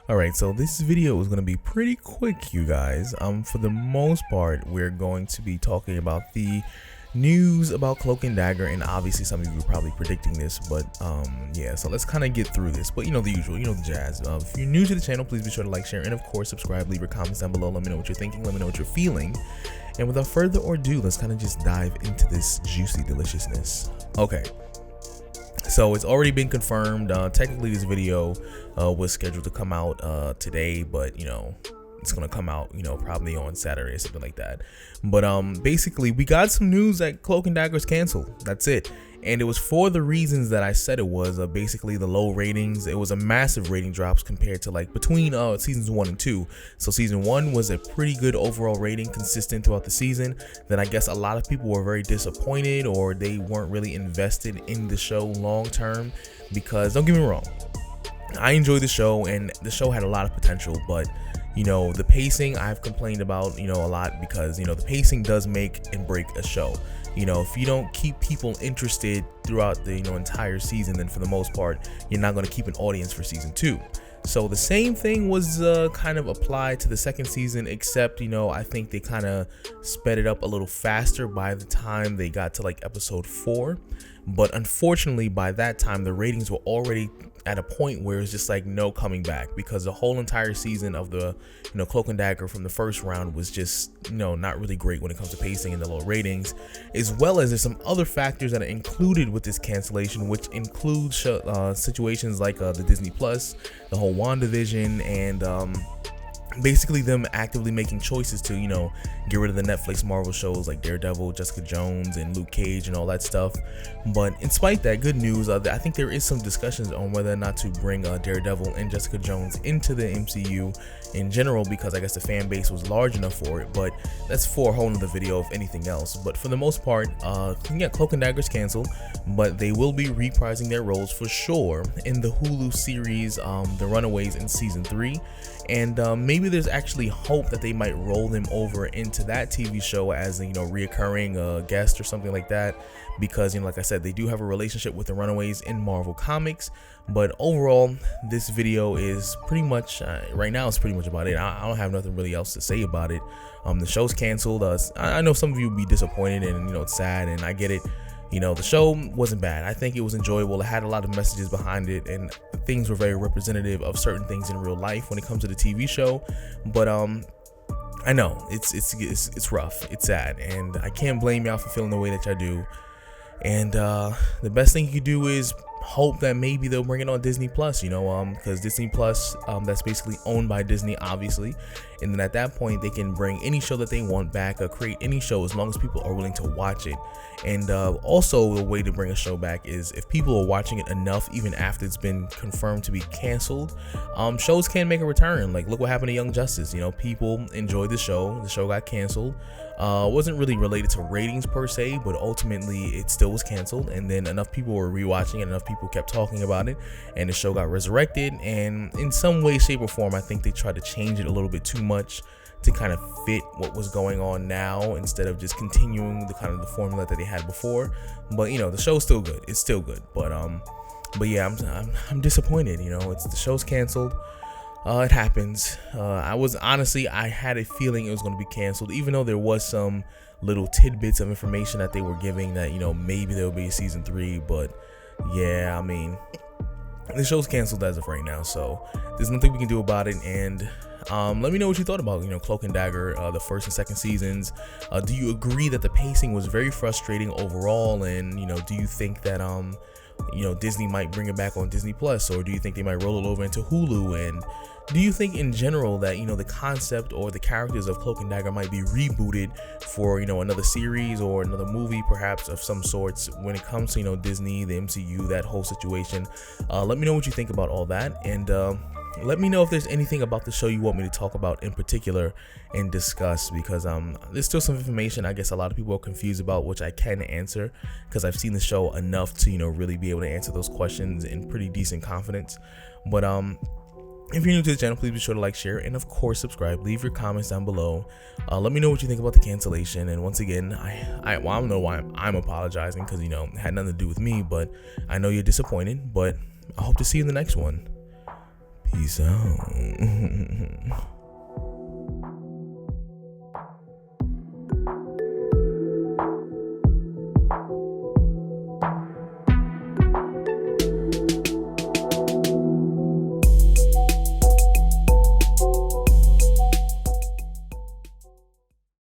Alright, so this video is going to be pretty quick, you guys. For the most part, we're going to be talking about the news about Cloak and Dagger, and obviously some of you are probably predicting this, but yeah, so let's kind of get through this. But you know the usual, you know the jazz. If you're new to the channel, please be sure to like, share, and of course subscribe. Leave your comments down below. Let me know what you're thinking. Let me know what you're feeling. And without further ado, let's kind of just dive into this juicy deliciousness. Okay. So it's already been confirmed. Technically, this video was scheduled to come out today, but you know, it's gonna come out, you know, probably on Saturday or something like that. But basically, we got some news that Cloak and Dagger is canceled. That's it. And it was for the reasons that I said it was. Basically, the low ratings. It was a massive rating drops compared to like between seasons 1 and 2. So season 1 was a pretty good overall rating, consistent throughout the season. Then I guess a lot of people were very disappointed, or they weren't really invested in the show long term. Because don't get me wrong, I enjoyed the show, and the show had a lot of potential, but you know, the pacing I've complained about, you know, a lot, because you know the pacing does make and break a show. You know, if you don't keep people interested throughout the entire season, then for the most part you're not going to keep an audience for season 2. So the same thing was kind of applied to the second season, except I think they kind of sped it up a little faster by the time they got to like episode 4. But unfortunately, by that time the ratings were already at a point where it's just like no coming back, because the whole entire season of the Cloak and Dagger from the first round was just not really great when it comes to pacing and the low ratings, as well as there's some other factors that are included with this cancellation, which includes situations like the Disney Plus, the whole WandaVision, and basically them actively making choices to get rid of the Netflix Marvel shows like Daredevil, Jessica Jones, and Luke Cage and all that stuff. But in spite of that, good news, I think there is some discussions on whether or not to bring Daredevil and Jessica Jones into the MCU in general, because I guess the fan base was large enough for it. But that's for a whole nother video if anything else. But for the most part, yeah, Cloak and Dagger is canceled, but they will be reprising their roles for sure in the Hulu series The Runaways in season 3. And maybe there's actually hope that they might roll them over into that TV show as a reoccurring guest or something like that, because like I said, they do have a relationship with the Runaways in Marvel Comics. But overall, this video is pretty much right now it's pretty much about it. I don't have nothing really else to say about it. The show's canceled. I know some of you will be disappointed, and it's sad, and I get it. The show wasn't bad. I think it was enjoyable. It had a lot of messages behind it, and things were very representative of certain things in real life when it comes to the TV show. But I know it's rough, it's sad, and I can't blame y'all for feeling the way that y'all do. And the best thing you can do is hope that maybe they'll bring it on Disney Plus, because Disney Plus, that's basically owned by Disney, obviously, and then at that point they can bring any show that they want back, or create any show as long as people are willing to watch it. And also, the way to bring a show back is if people are watching it enough, even after it's been confirmed to be canceled, shows can make a return. Like, look what happened to Young Justice. People enjoyed the show got canceled. Wasn't really related to ratings per se, but ultimately it still was canceled, and then enough people were rewatching it, enough people kept talking about it, and the show got resurrected. And in some way, shape, or form, I think they tried to change it a little bit too much to kind of fit what was going on now, instead of just continuing the kind of the formula that they had before. But the show's still good. It's still good. But yeah, I'm disappointed. The show's canceled. It happens. I had a feeling it was going to be canceled, even though there was some little tidbits of information that they were giving that maybe there will be a season 3. But yeah, I mean, the show's canceled as of right now, so there's nothing we can do about it. And let me know what you thought about Cloak and Dagger, the first and second seasons. Do you agree that the pacing was very frustrating overall, and do you think that Disney might bring it back on Disney Plus, or do you think they might roll it over into Hulu? And do you think in general that the concept or the characters of Cloak and Dagger might be rebooted for another series or another movie perhaps of some sorts when it comes to Disney, the MCU, that whole situation? Let me know what you think about all that, and let me know if there's anything about the show you want me to talk about in particular and discuss, because there's still some information I guess a lot of people are confused about, which I can answer because I've seen the show enough to really be able to answer those questions in pretty decent confidence. But if you're new to the channel, please be sure to like, share, and of course subscribe. Leave your comments down below. Let me know what you think about the cancellation. And once again, I don't know why I'm apologizing, because it had nothing to do with me, but I know you're disappointed. But I hope to see you in the next one. Peace out.